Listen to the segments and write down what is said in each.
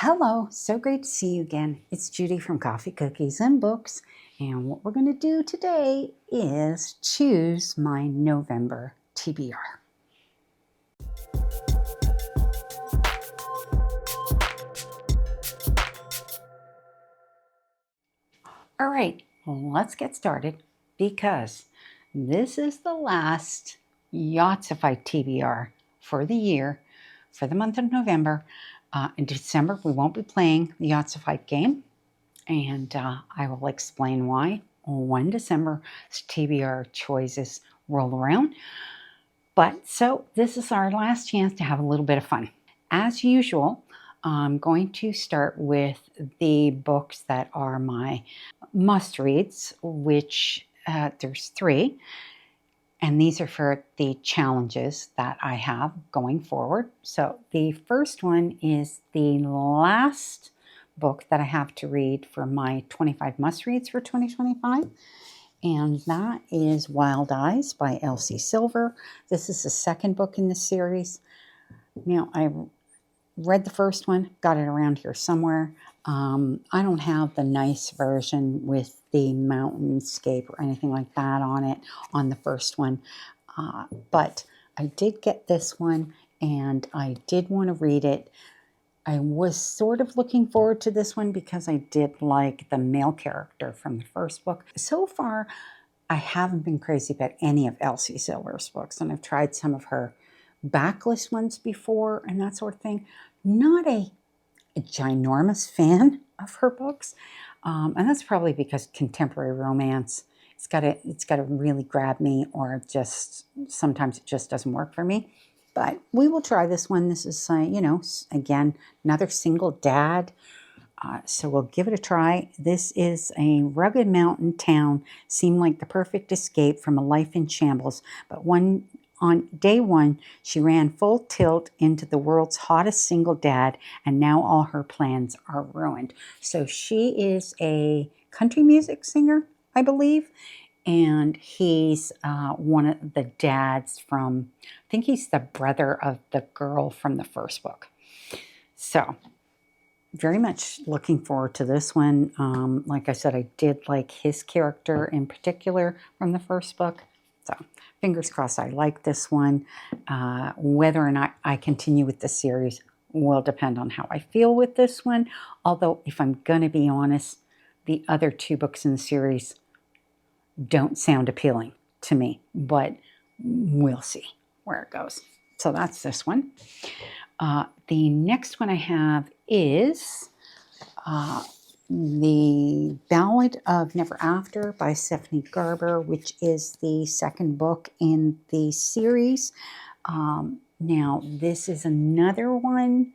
Hello, so great to see you again. It's Judy from Coffee, Cookies, and Books. And what we're going to do today is choose my November TBR. All right, let's get started because this is the last Yachtsified TBR for the year, for the month of November. In December, we won't be playing the Yachtsified game, and I will explain why when December's TBR choices roll around. But so this is our last chance to have a little bit of fun. As usual, I'm going to start with the books that are my must-reads, which there's 3. And these are for the challenges that I have going forward. So the first one is the last book that I have to read for my 25 must-reads for 2025. And that is Wild Eyes by Elsie Silver. This is the second book in the series. Now, I read the first one, got it around here somewhere. I don't have the nice version with the mountainscape or anything like that on it on the first one. But I did get this one and I did want to read it. I was sort of looking forward to this one because I did like the male character from the first book. So far, I haven't been crazy about any of Elsie Silver's books, and I've tried some of her backlist ones before and that sort of thing. Not a ginormous fan of her books, and that's probably because contemporary romance, it's got to really grab me, or just sometimes it just doesn't work for me. But we will try this one. This is, again, another single dad. So we'll give it a try. This is a rugged mountain town, seemed like the perfect escape from a life in shambles. But on day one, she ran full tilt into the world's hottest single dad, and now all her plans are ruined. So she is a country music singer, I believe. And he's one of the dads from, I think he's the brother of the girl from the first book. So, very much looking forward to this one. Like I said, I did like his character in particular from the first book. So, fingers crossed I like this one. Whether or not I continue with the series will depend on how I feel with this one. Although, if I'm going to be honest, the other 2 books in the series don't sound appealing to me, but we'll see where it goes. So that's this one. The next one I have is The Ballad of Never After by Stephanie Garber, which is the second book in the series. Now, this is another one.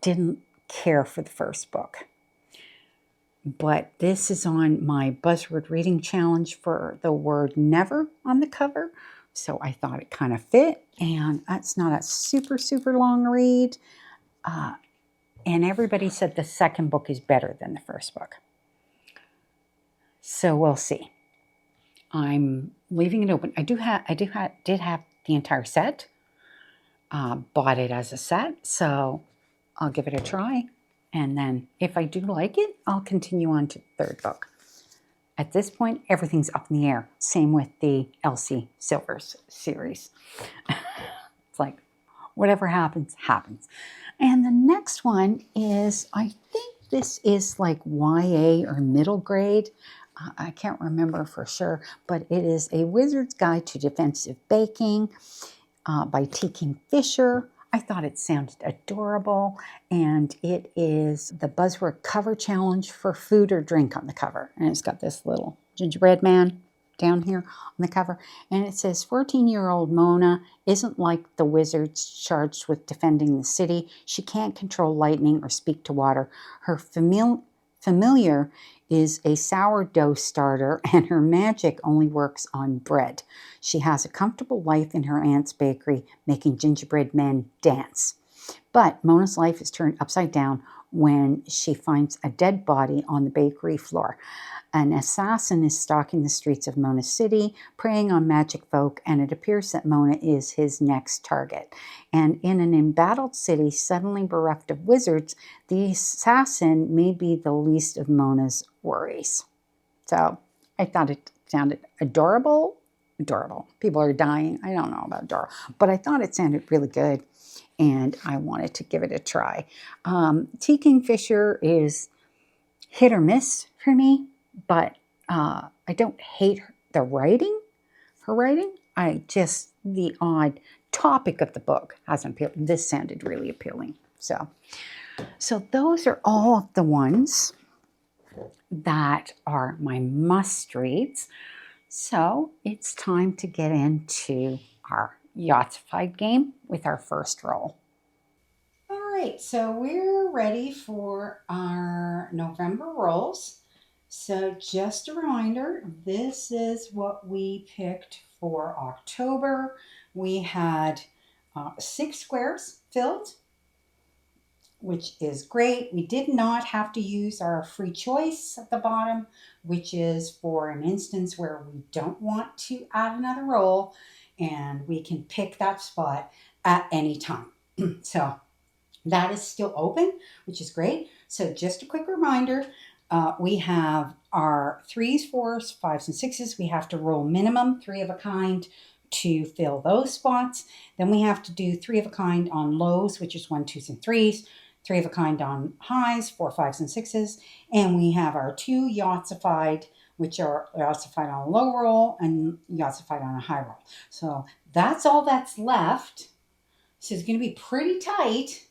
Didn't care for the first book. But this is on my buzzword reading challenge for the word never on the cover. So I thought it kind of fit. And that's not a super, super long read. And everybody said the second book is better than the first book. So we'll see. I'm leaving it open. I did have the entire set. Bought it as a set. So I'll give it a try. And then if I do like it, I'll continue on to the third book. At this point, everything's up in the air. Same with the Elsie Silver's series. It's like, whatever happens, happens. And the next one is, I think this is like YA or middle grade. I can't remember for sure, but it is A Wizard's Guide to Defensive Baking by T. King Fisher. I thought it sounded adorable, and it is the buzzword cover challenge for food or drink on the cover. And it's got this little gingerbread man down here on the cover. And it says, 14-year-old Mona isn't like the wizards charged with defending the city. She can't control lightning or speak to water. Her familiar is a sourdough starter, and her magic only works on bread. She has a comfortable life in her aunt's bakery, making gingerbread men dance. But Mona's life is turned upside down when she finds a dead body on the bakery floor. An assassin is stalking the streets of Mona City, preying on magic folk, and it appears that Mona is his next target. And in an embattled city suddenly bereft of wizards, the assassin may be the least of Mona's worries. So I thought it sounded adorable. Adorable. People are dying. I don't know about adorable, but I thought it sounded really good, and I wanted to give it a try. T. Kingfisher is hit or miss for me, but I don't hate the writing, her writing. The odd topic of the book hasn't appealed. This sounded really appealing. So those are all of the ones that are my must-reads. So it's time to get into our Yachtsified game with our first roll. All right, so we're ready for our November rolls. So just a reminder, this is what we picked for October. We had 6 squares filled, which is great. We did not have to use our free choice at the bottom, which is for an instance where we don't want to add another roll, and we can pick that spot at any time. So that is still open, which is great. So just a quick reminder, we have our 3s, 4s, 5s, and 6s. We have to roll minimum 3 of a kind to fill those spots. Then we have to do 3 of a kind on lows, which is 1, 2s, and 3s. 3 of a kind on highs, 4, 5s, and 6s. And we have our 2 Yachtsified, which are Yachtsified on a low roll and Yachtsified on a high roll. So that's all that's left. So it's going to be pretty tight.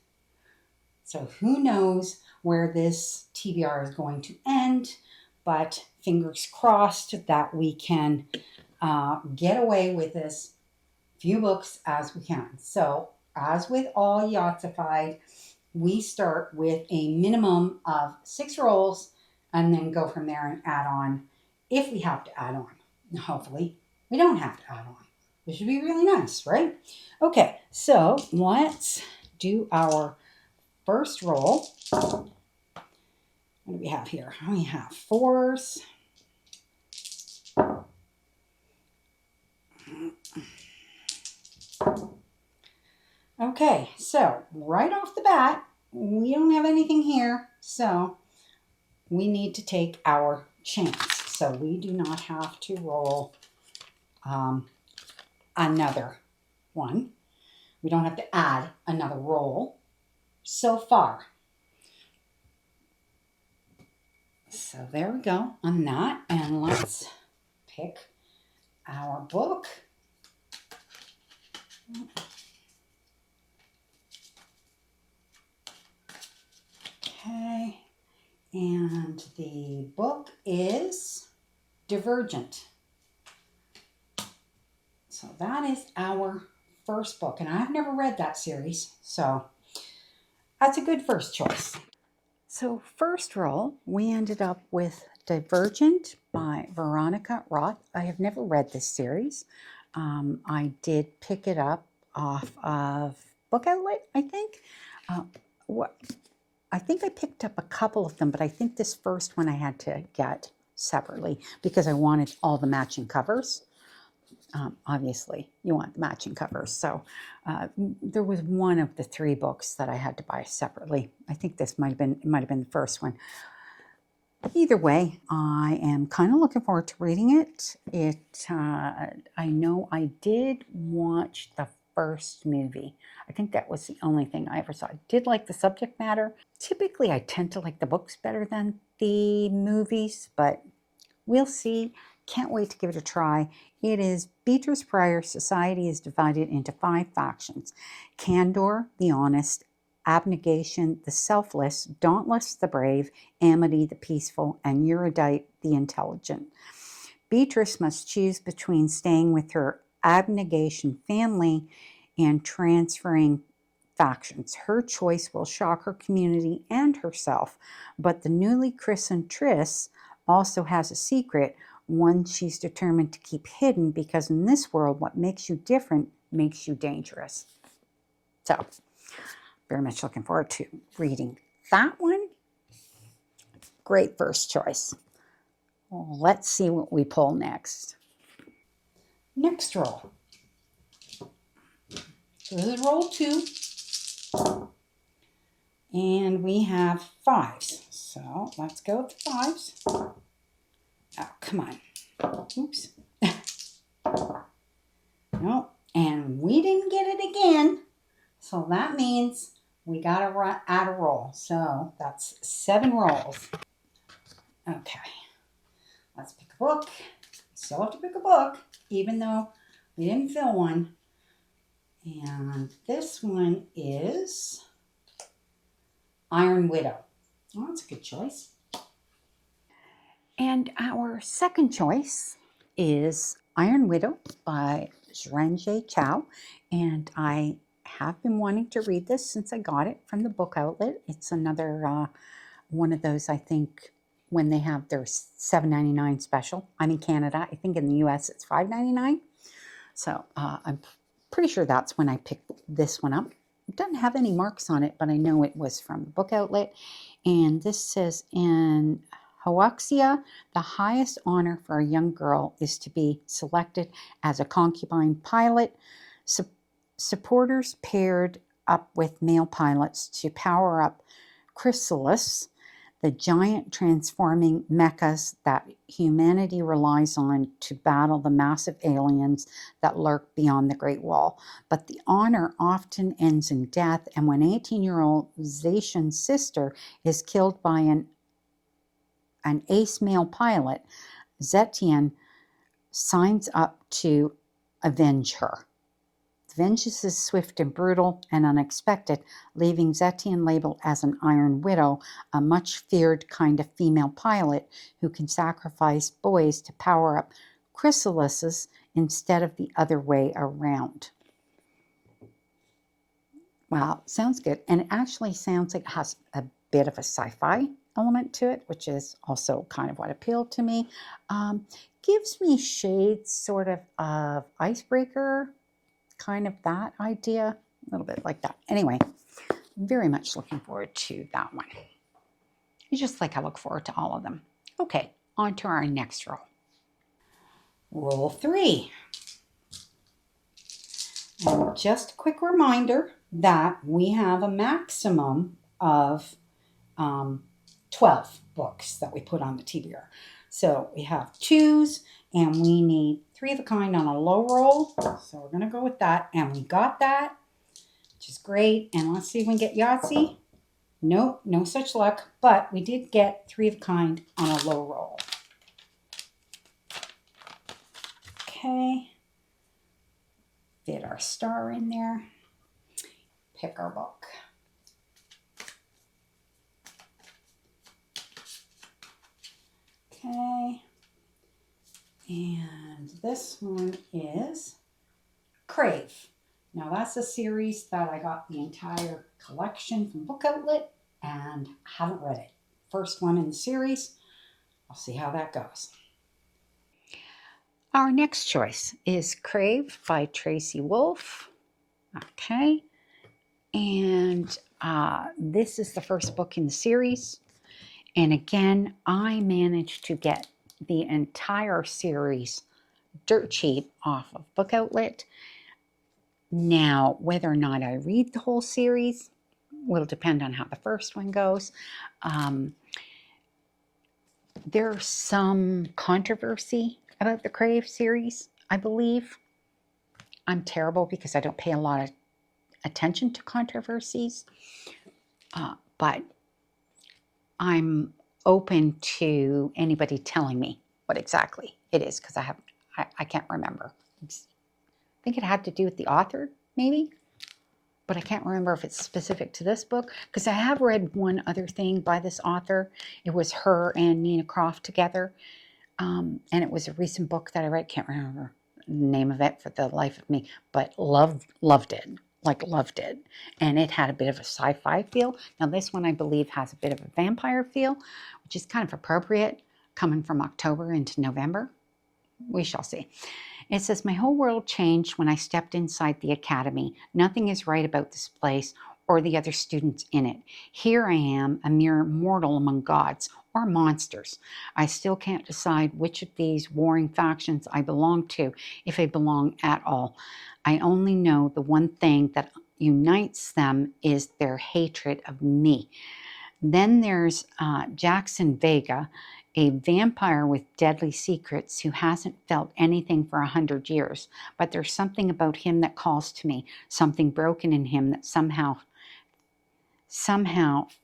So who knows where this TBR is going to end, but fingers crossed that we can get away with as few books as we can. So as with all Yachtsified, we start with a minimum of 6 rolls and then go from there and add on if we have to add on. Hopefully we don't have to add on, which would be really nice, right? Okay, so let's do our first roll. What do we have here? We have 4s. Okay, so right off the bat, we don't have anything here, so we need to take our chance. So we do not have to roll another one. We don't have to add another roll so far. So there we go on that, and let's pick our book. Okay, and the book is Divergent. So that is our first book, and I've never read that series, so that's a good first choice. So first roll, we ended up with Divergent by Veronica Roth. I have never read this series. I did pick it up off of Book Outlet, I think. I think I picked up a couple of them, but I think this first one I had to get separately because I wanted all the matching covers. Obviously, you want the matching covers. So there was one of the 3 books that I had to buy separately. I think this might have been the first one. Either way, I am kind of looking forward to reading it. I know I did watch the first movie. I think that was the only thing I ever saw. I did like the subject matter. Typically, I tend to like the books better than the movies, but we'll see. Can't wait to give it a try. It is Beatrice Pryor's society is divided into 5 factions. Candor, the honest, Abnegation, the selfless, Dauntless, the brave, Amity, the peaceful, and Erudite, the intelligent. Beatrice must choose between staying with her Abnegation family and transferring factions. Her choice will shock her community and herself, but the newly christened Triss also has a secret, one she's determined to keep hidden, because in this world, what makes you different makes you dangerous. So, very much looking forward to reading that one. Great first choice. Well, let's see what we pull next. Next roll. So this is roll 2. And we have 5s. So let's go with the 5s. Oh, come on. Oops. Nope. And we didn't get it again. So that means we got to add a roll. So that's 7 rolls. Okay. Let's pick a book. Still have to pick a book, even though we didn't fill one. And this one is Iron Widow. Oh, that's a good choice. And our second choice is Iron Widow by Zhenjie Chao. And I have been wanting to read this since I got it from the book outlet. It's another one of those, I think, when they have their $7.99 special. I'm in Canada. I think in the US it's $5.99. So I'm pretty sure that's when I picked this one up. It doesn't have any marks on it, but I know it was from the book outlet. And this says, in Hoaxia, the highest honor for a young girl is to be selected as a concubine pilot. Supporters paired up with male pilots to power up Chrysalis, the giant transforming mechas that humanity relies on to battle the massive aliens that lurk beyond the Great Wall. But the honor often ends in death, and when 18-year-old Zacian's sister is killed by an ace male pilot, Zetian signs up to avenge her. Vengeance is swift and brutal and unexpected, leaving Zetian labeled as an Iron Widow, a much-feared kind of female pilot who can sacrifice boys to power up chrysalises instead of the other way around. Wow, sounds good. And it actually sounds like it has a bit of a sci-fi element to it, which is also kind of what appealed to me. Gives me shades sort of Icebreaker, kind of that idea, a little bit like that. Anyway, very much looking forward to that one. Just like I look forward to all of them. Okay, on to our next roll. Roll 3. And just a quick reminder that we have a maximum of 12 books that we put on the TBR. So we have 2s, and we need 3 of a kind on a low roll. So we're going to go with that. And we got that, which is great. And let's see if we can get Yahtzee. Nope, no such luck. But we did get 3 of a kind on a low roll. Okay. Fit our star in there. Pick our book. Okay. And this one is Crave. Now that's a series that I got the entire collection from Book Outlet and haven't read it. First one in the series. I'll see how that goes. Our next choice is Crave by Tracy Wolff. Okay. And this is the first book in the series. And again, I managed to get the entire series dirt cheap off of Book Outlet. Now, whether or not I read the whole series will depend on how the first one goes. There's some controversy about the Crave series, I believe. I'm terrible because I don't pay a lot of attention to controversies, but I'm open to anybody telling me what exactly it is, because I can't remember. I think it had to do with the author, maybe, but I can't remember if it's specific to this book, because I have read one other thing by this author. It was her and Nina Croft together, and it was a recent book that I read. Can't remember the name of it for the life of me, but loved it. Like loved it. And it had a bit of a sci-fi feel. Now this one I believe has a bit of a vampire feel, which is kind of appropriate coming from October into November. We shall see. It says, my whole world changed when I stepped inside the academy. Nothing is right about this place or the other students in it. Here I am, a mere mortal among gods or monsters. I still can't decide which of these warring factions I belong to, if I belong at all. I only know the one thing that unites them is their hatred of me. Then there's Jackson Vega, a vampire with deadly secrets who hasn't felt anything for 100 years. But there's something about him that calls to me, something broken in him that somehow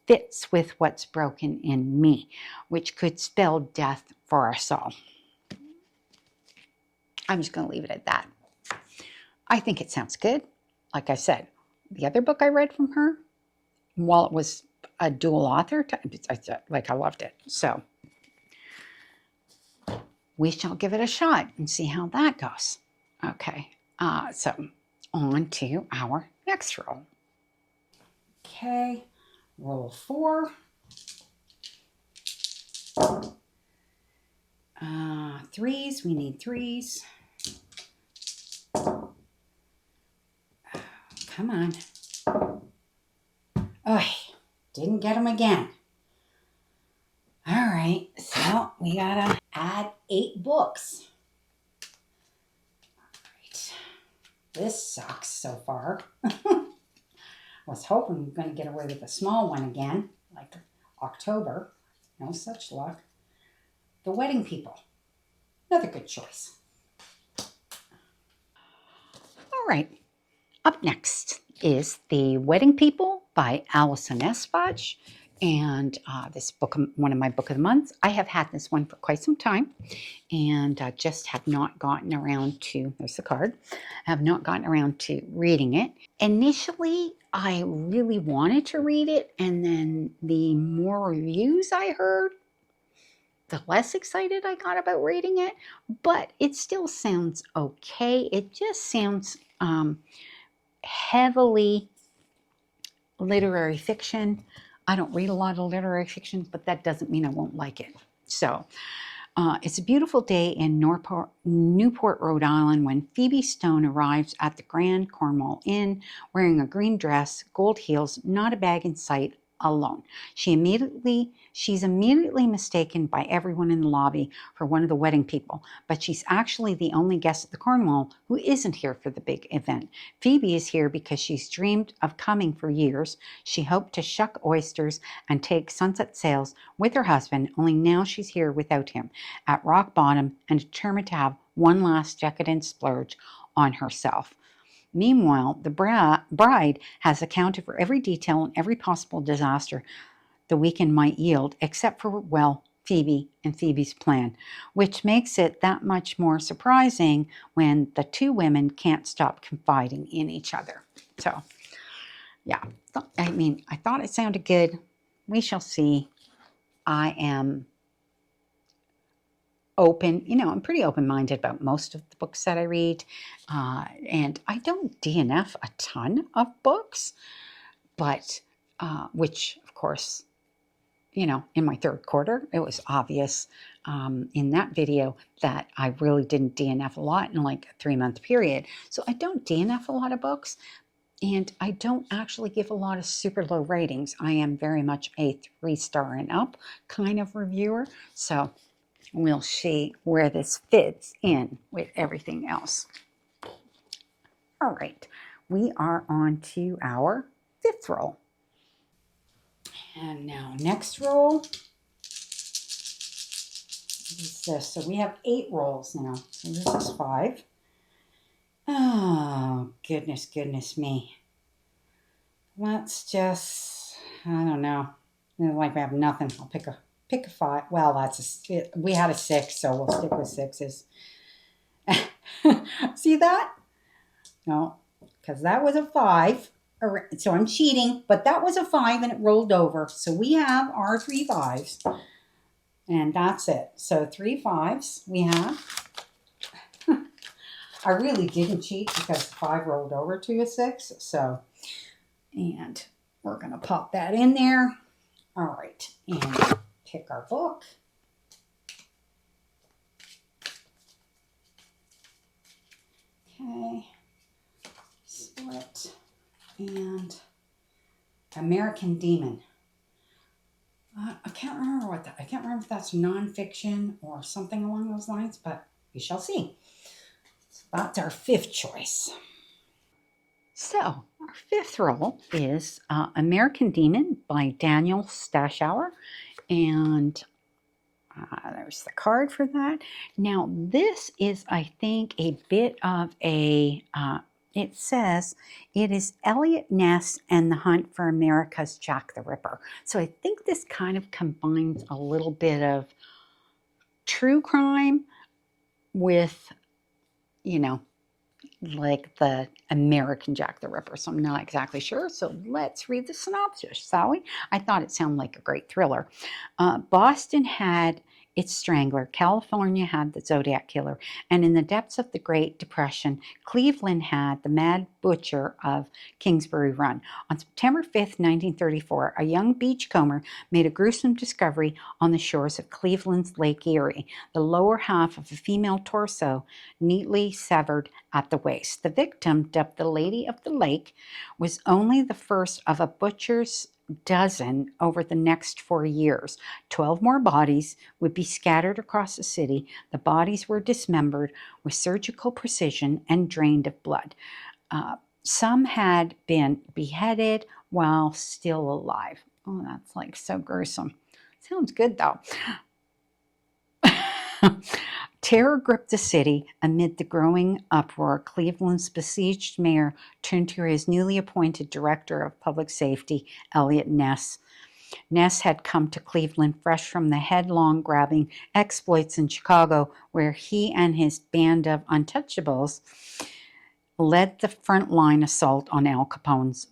fits with what's broken in me, which could spell death for us all. I'm just going to leave it at that. I think it sounds good. Like I said, the other book I read from her, while it was a dual author, I loved it. So we shall give it a shot and see how that goes. Okay, so on to our next roll. Okay, roll 4. Threes, we need 3s. Come on. Oh, didn't get them again. All right, so we gotta add 8 books. All right, this sucks so far. I was hoping we were gonna get away with a small one again, like October. No such luck. The Wedding People, another good choice. All right, up next is The Wedding People by Alison S. Fudge. And this book, one of my book of the months. I have had this one for quite some time and just have not gotten around to, there's the card, have not gotten around to reading it. Initially, I really wanted to read it, and then the more reviews I heard, the less excited I got about reading it, but it still sounds okay. It just sounds heavily literary fiction. I don't read a lot of literary fiction, but that doesn't mean I won't like it. So it's a beautiful day in Newport, Rhode Island when Phoebe Stone arrives at the Grand Cornwall Inn wearing a green dress, gold heels, not a bag in sight, alone. She's immediately mistaken by everyone in the lobby for one of the wedding people, but she's actually the only guest at the Cornwall who isn't here for the big event. Phoebe is here because she's dreamed of coming for years. She hoped to shuck oysters and take sunset sails with her husband, only now she's here without him, at rock bottom and determined to have one last decadent splurge on herself. Meanwhile, the bride has accounted for every detail and every possible disaster the weekend might yield, except for, well, Phoebe and Phoebe's plan, which makes it that much more surprising when the two women can't stop confiding in each other. So, yeah, I thought it sounded good. We shall see. I am open, I'm pretty open-minded about most of the books that I read, and I don't DNF a ton of books, but which of course, in my third quarter, it was obvious in that video that I really didn't DNF a lot in like a 3-month period. So I don't DNF a lot of books, and I don't actually give a lot of super low ratings. I am very much a 3-star and up kind of reviewer. So we'll see where this fits in with everything else. All right, we are on to our 5th roll. And now next roll is this. So we have 8 rolls now. So this is 5. Oh, goodness me. Let's just, I don't know. Like we have nothing. I'll pick a 5. Well, we had a 6, so we'll stick with 6s. See that? No, because that was a 5. So I'm cheating, but that was a 5 and it rolled over. So we have our 3 5s, and that's it. So 3 5s we have. I really didn't cheat because the 5 rolled over to a 6. So, and we're going to pop that in there. All right, and pick our book. Okay, split, and American Demon. I can't remember I can't remember if that's nonfiction or something along those lines, but we shall see. So that's our fifth choice. So our fifth roll is American Demon by Daniel Stashower, and there's the card for that. Now this is, I think, a bit of a it says it is Eliot Ness and the Hunt for America's Jack the Ripper. So I think this kind of combines a little bit of true crime with, you know, like the American Jack the Ripper. So I'm not exactly sure. So let's read the synopsis, shall we? I thought it sounded like a great thriller. Boston had its Strangler, California had the Zodiac Killer, and in the depths of the Great Depression, Cleveland had the Mad Butcher of Kingsbury Run. On September 5th, 1934, a young beachcomber made a gruesome discovery on the shores of Cleveland's Lake Erie, the lower half of a female torso neatly severed at the waist. The victim, dubbed the Lady of the Lake, was only the first of a butcher's dozen over the next 4 years. 12 more bodies would be scattered across the city. The bodies were dismembered with surgical precision and drained of blood. Some had been beheaded while still alive. Oh, that's like so gruesome. Sounds good though. Terror gripped the city amid the growing uproar. Cleveland's besieged mayor turned to his newly appointed director of public safety, Eliot Ness. Ness had come to Cleveland fresh from the headlong grabbing exploits in Chicago, where he and his band of untouchables led the frontline assault on Al Capone's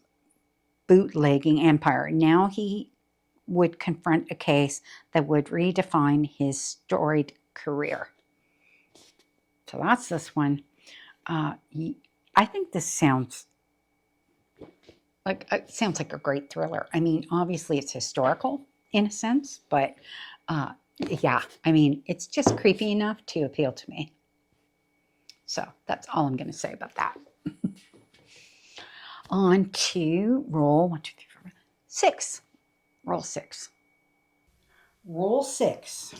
bootlegging empire. Now he would confront a case that would redefine his storied career. So that's this one. I think this sounds like a great thriller. I mean, obviously it's historical in a sense, but yeah, I mean, it's just creepy enough to appeal to me. So that's all I'm going to say about that. On to roll 1, 2, 3, 4, 6. Roll 6. Roll 6.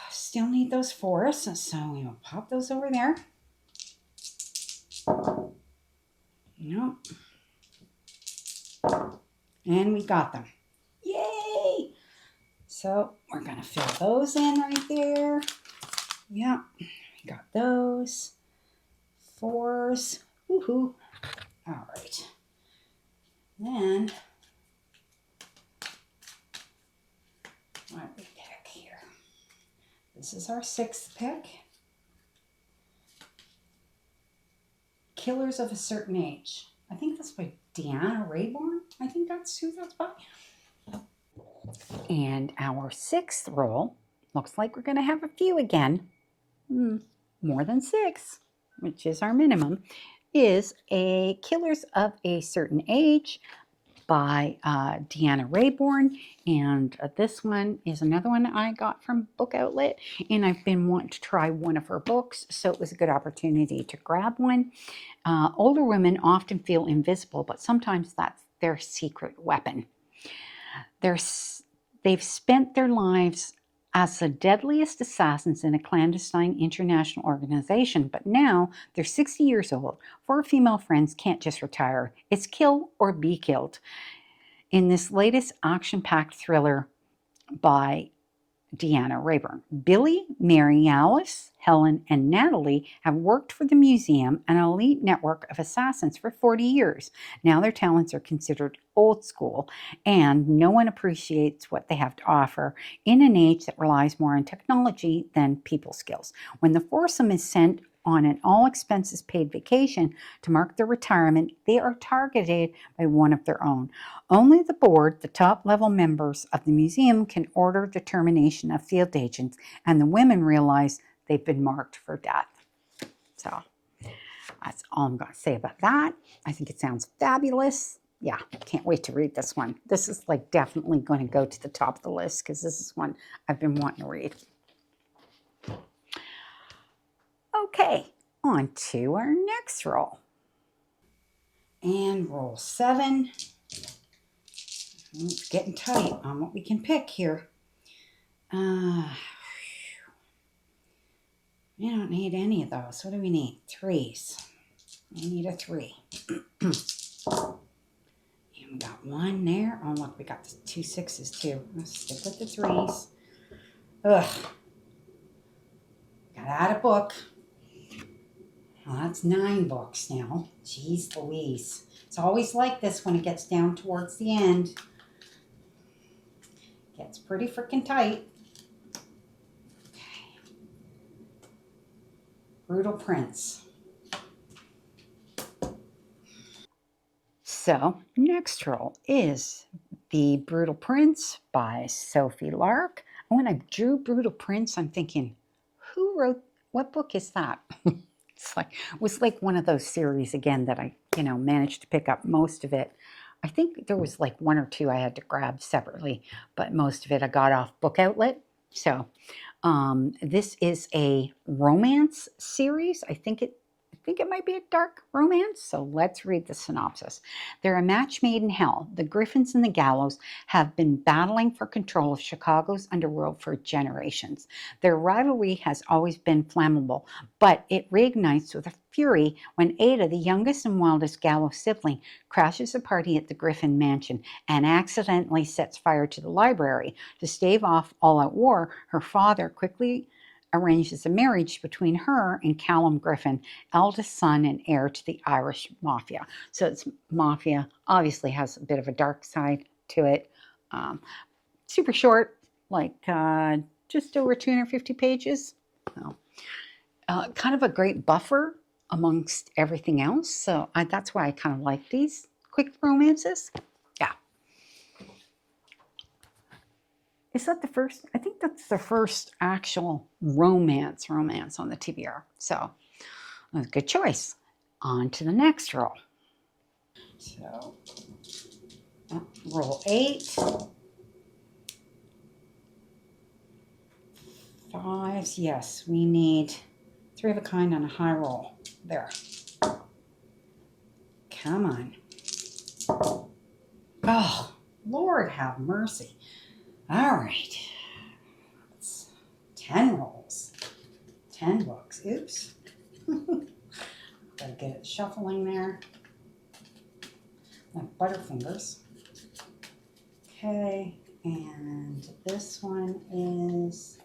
Still need those 4s, so we will pop those over there. Yep. And we got them. Yay! So we're going to fill those in right there. Yep. We got those. 4s. Woohoo. All right. Then what do we pick here? This is our 6th pick. Killers of a Certain Age. I think that's by Deanna Raybourn. I think that's who that's by. And our 6th roll, looks like we're going to have a few again. More than 6, which is our minimum, is a Killers of a Certain Age by Deanna Raybourn, and this one is another one I got from Book Outlet, and I've been wanting to try one of her books, so it was a good opportunity to grab one. Older women often feel invisible, but sometimes that's their secret weapon. They've spent their lives as the deadliest assassins in a clandestine international organization, but now they're 60 years old. 4 female friends can't just retire. It's kill or be killed. In this latest action-packed thriller by Deanna Raybourn, Billy, Mary, Alice, Helen, and Natalie have worked for the museum, an elite network of assassins, for 40 years. Now their talents are considered old school, and no one appreciates what they have to offer in an age that relies more on technology than people skills. When the foursome is sent on an all-expenses-paid vacation to mark their retirement, they are targeted by one of their own. Only the board, the top-level members of the museum, can order the termination of field agents, and the women realize they've been marked for death. So that's all I'm going to say about that. I think it sounds fabulous. Yeah, can't wait to read this one. This is like definitely going to go to the top of the list because this is one I've been wanting to read. Okay, on to our next roll. And roll 7. It's getting tight on what we can pick here. We don't need any of those. What do we need? 3s. We need a 3. And we got 1 there. Oh, look, we got 2 6s too. Let's stick with the 3s. Ugh. Gotta add a book. Well, that's 9 books now. Jeez Louise. It's always like this when it gets down towards the end. Gets pretty freaking tight. Okay. Brutal Prince. So, next roll is The Brutal Prince by Sophie Lark. And when I drew Brutal Prince, I'm thinking, who wrote, what book is that? It was like one of those series again that I, managed to pick up most of it. I think there was like 1 or 2 I had to grab separately, but most of it I got off Book Outlet. So this is a romance series. I think it might be a dark romance, so let's read the synopsis. They're a match made in hell. The Griffins and the Gallows have been battling for control of Chicago's underworld for generations. Their rivalry has always been flammable, but it reignites with a fury when Ada, the youngest and wildest Gallows sibling, crashes a party at the Griffin mansion and accidentally sets fire to the library. To stave off all-out war, her father quickly arranges a marriage between her and Callum Griffin, eldest son and heir to the Irish mafia. So it's mafia, obviously has a bit of a dark side to it. Super short, like just over 250 pages. So, kind of a great buffer amongst everything else. So that's why I kind of like these quick romances. Yeah. Is that the first? I think that's the first actual romance on the TBR. So, a good choice. On to the next roll. So, roll 8. 5s. Yes, we need 3 of a kind on a high roll. There. Come on. Oh, Lord have mercy. All right. It's 10 rolls. 10 books. Oops. Gotta get it shuffling there. Like Butterfingers. Okay, and this one is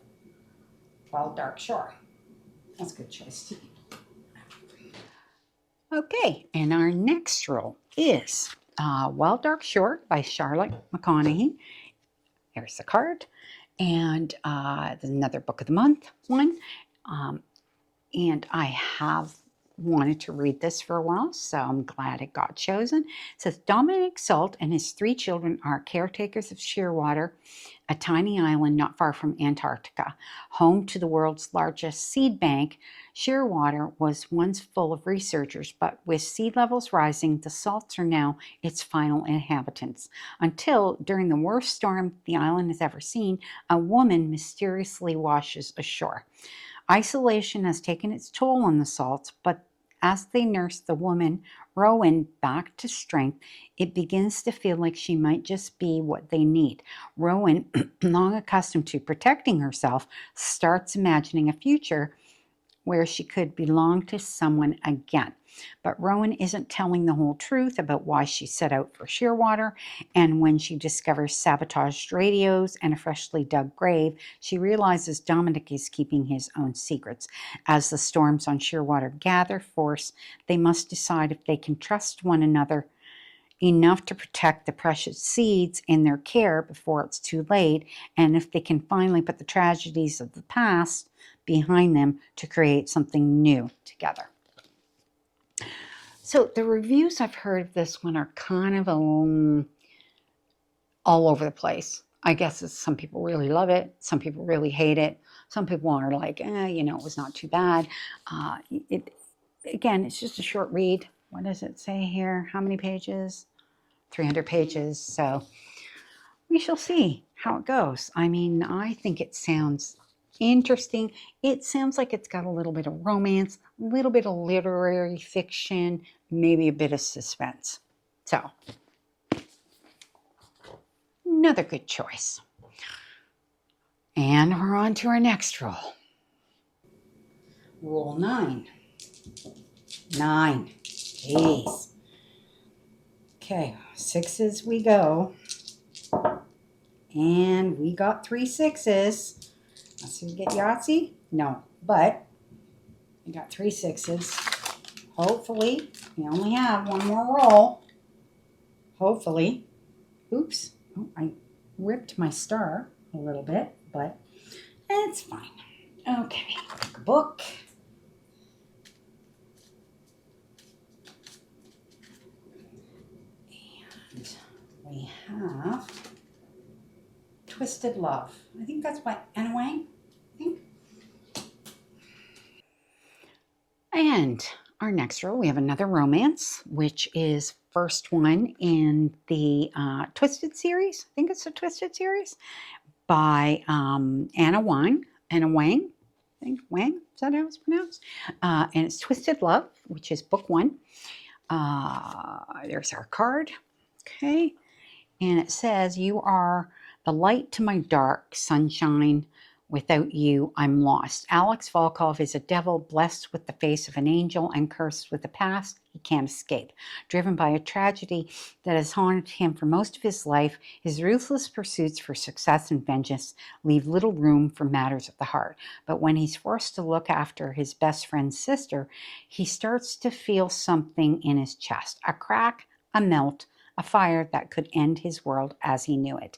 Wild Dark Shore. That's a good choice too. Okay, and our next roll is Wild Dark Shore by Charlotte McConaughey. Here's the card. And another Book of the Month one. And I have wanted to read this for a while, so I'm glad it got chosen. It says, Dominic Salt and his 3 children are caretakers of Shearwater, a tiny island not far from Antarctica. Home to the world's largest seed bank, Shearwater was once full of researchers, but with sea levels rising, the salts are now its final inhabitants. Until, during the worst storm the island has ever seen, a woman mysteriously washes ashore. Isolation has taken its toll on the salts, but as they nurse the woman, Rowan, back to strength, it begins to feel like she might just be what they need. Rowan, long accustomed to protecting herself, starts imagining a future where she could belong to someone again. But Rowan isn't telling the whole truth about why she set out for Shearwater, and when she discovers sabotaged radios and a freshly dug grave, she realizes Dominic is keeping his own secrets. As the storms on Shearwater gather force, they must decide if they can trust one another enough to protect the precious seeds in their care before it's too late, and if they can finally put the tragedies of the past behind them to create something new together. So the reviews I've heard of this one are kind of all over the place. I guess some people really love it. Some people really hate it. Some people are like, it was not too bad. Again, it's just a short read. What does it say here? How many pages? 300 pages. So we shall see how it goes. I mean, I think it sounds interesting. It sounds like it's got a little bit of romance, a little bit of literary fiction, maybe a bit of suspense. So, another good choice. And we're on to our next roll. Roll 9. 9. Jeez. Okay, 6s we go. And we got 3 6s. Let's see if we get Yahtzee. No, but we got 3 6s. Hopefully, we only have one more roll. Hopefully. Oops. Oh, I ripped my star a little bit, but it's fine. Okay, book. And we have Twisted Love. I think that's by Anna Wang. I think. And our next row, we have another romance, which is first one in the Twisted series. I think it's a Twisted series by Anna Wang. Anna Wang. I think Wang, is that how it's pronounced? And it's Twisted Love, which is book 1. There's our card. Okay. And it says, you are the light to my dark, sunshine. Without you, I'm lost. Alex Volkov is a devil blessed with the face of an angel and cursed with a past he can't escape. Driven by a tragedy that has haunted him for most of his life, his ruthless pursuits for success and vengeance leave little room for matters of the heart. But when he's forced to look after his best friend's sister, he starts to feel something in his chest. A crack, a melt, a fire that could end his world as he knew it.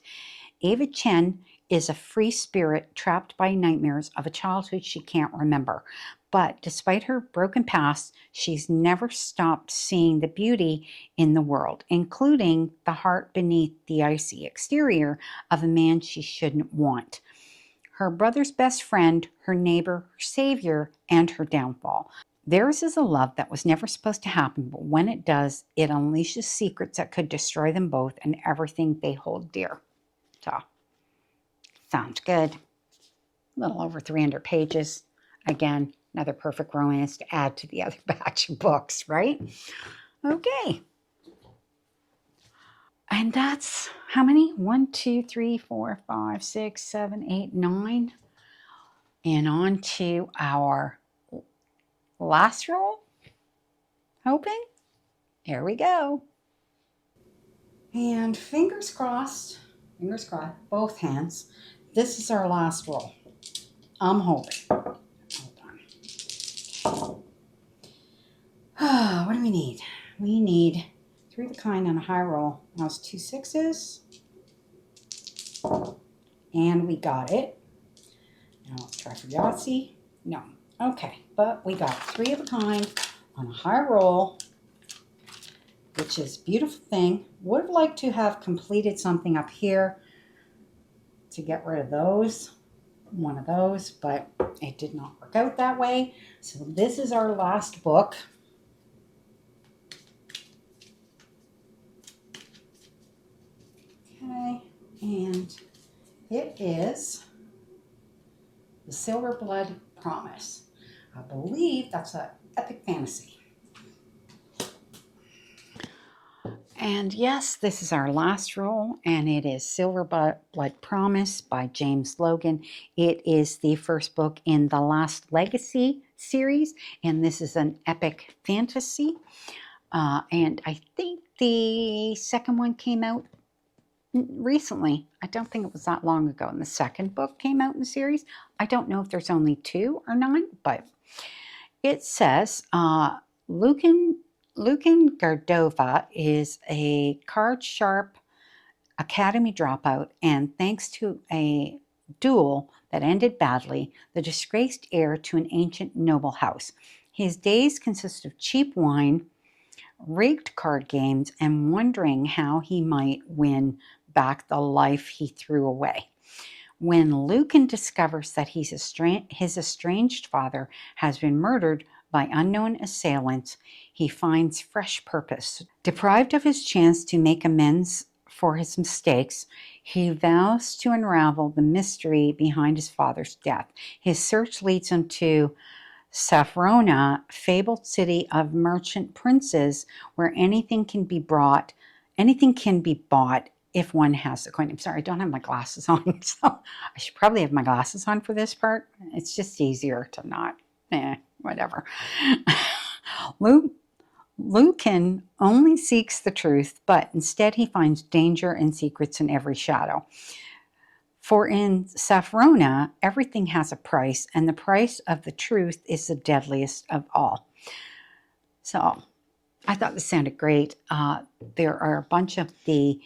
Ava Chen is a free spirit trapped by nightmares of a childhood she can't remember. But despite her broken past, she's never stopped seeing the beauty in the world, including the heart beneath the icy exterior of a man she shouldn't want. Her brother's best friend, her neighbor, her savior, and her downfall. Theirs is a love that was never supposed to happen, but when it does, it unleashes secrets that could destroy them both and everything they hold dear. So, sounds good. A little over 300 pages. Again, another perfect romance to add to the other batch of books, right? Okay. And that's how many? 1, 2, 3, 4, 5, 6, 7, 8, 9. And on to our last roll. Hoping. Here we go. And fingers crossed, both hands. This is our last roll. I'm hoping. Hold on. What do we need? We need 3 of a kind on a high roll. That was 2 6s. And we got it. Now let's try for Yahtzee. No. Okay, but we got 3 of a kind on a high roll, which is a beautiful thing. Would have liked to have completed something up here to get rid of those, one of those, but it did not work out that way. So this is our last book. Okay, and it is The Silver Blood Promise. I believe that's an epic fantasy. And yes, this is our last roll, and it is Silver Blood Promise by James Logan. It is the first book in the Last Legacy series, and this is an epic fantasy. And I think the second one came out recently. I don't think it was that long ago. And the second book came out in the series. I don't know if there's only 2 or 9, but it says Lucan Gardova is a card-sharp academy dropout, and thanks to a duel that ended badly, the disgraced heir to an ancient noble house. His days consist of cheap wine, rigged card games, and wondering how he might win back the life he threw away. When Lucan discovers that his estranged father has been murdered by unknown assailants, he finds fresh purpose. Deprived of his chance to make amends for his mistakes, he vows to unravel the mystery behind his father's death. His search leads him to Saffrona, fabled city of merchant princes, where anything can be bought if one has the coin. I'm sorry, I don't have my glasses on, so I should probably have my glasses on for this part. It's just easier to not, whatever. Lucan only seeks the truth, but instead he finds danger and secrets in every shadow. For in Saffrona, everything has a price, and the price of the truth is the deadliest of all. So I thought this sounded great. There are a bunch of the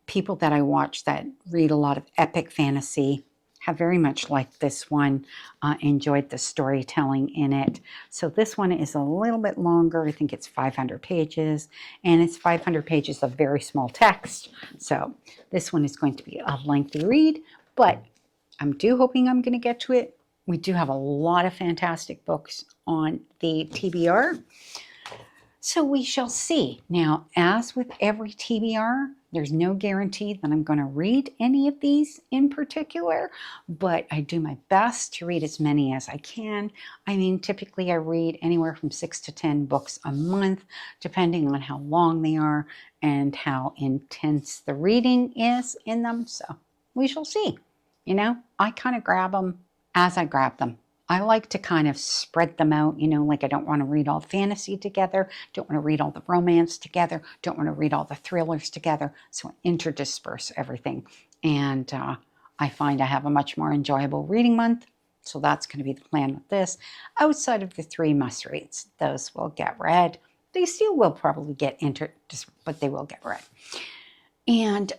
people that I watch that read a lot of epic fantasy, have very much liked this one, enjoyed the storytelling in it. So this one is a little bit longer. I think it's 500 pages, and it's 500 pages of very small text. So this one is going to be a lengthy read, but I'm hoping I'm going to get to it. We do have a lot of fantastic books on the TBR. So we shall see. Now, as with every TBR, there's no guarantee that I'm going to read any of these in particular, but I do my best to read as many as I can. I mean, typically I read anywhere from 6 to 10 books a month, depending on how long they are and how intense the reading is in them. So we shall see. You know, I kind of grab them as I grab them. I like to kind of spread them out, you know, like I don't want to read all the fantasy together, don't want to read all the romance together, don't want to read all the thrillers together. So I interdisperse everything. And I find I have a much more enjoyable reading month. So that's going to be the plan with this. Outside of the 3 must-reads, those will get read. They still will probably get but they will get read. And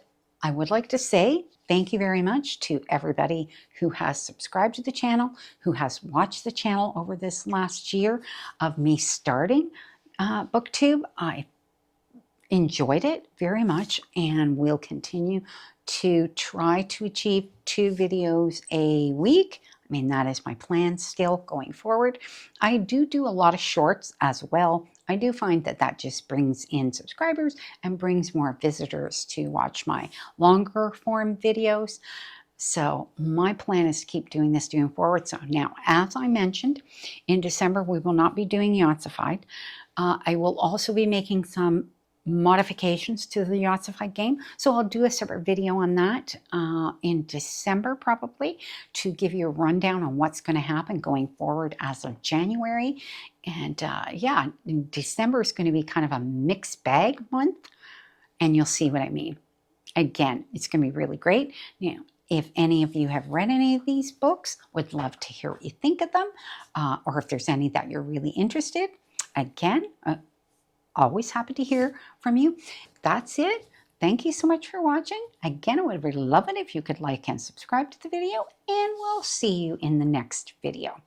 I would like to say thank you very much to everybody who has subscribed to the channel, who has watched the channel over this last year of me starting BookTube. I enjoyed it very much and will continue to try to achieve 2 videos a week. I mean, that is my plan still going forward. I do a lot of shorts as well. I do find that that just brings in subscribers and brings more visitors to watch my longer form videos. So my plan is to keep doing this going forward. So now, as I mentioned, in December, we will not be doing Yahtzify. I will also be making some modifications to the Yahtzify game. So I'll do a separate video on that in December probably to give you a rundown on what's going to happen going forward as of January. And yeah, December is going to be kind of a mixed bag month, and you'll see what I mean. Again, it's going to be really great. You know, if any of you have read any of these books, would love to hear what you think of them, or if there's any that you're really interested. Again, always happy to hear from you. That's it. Thank you so much for watching. Again, I would really love it if you could like and subscribe to the video, and we'll see you in the next video.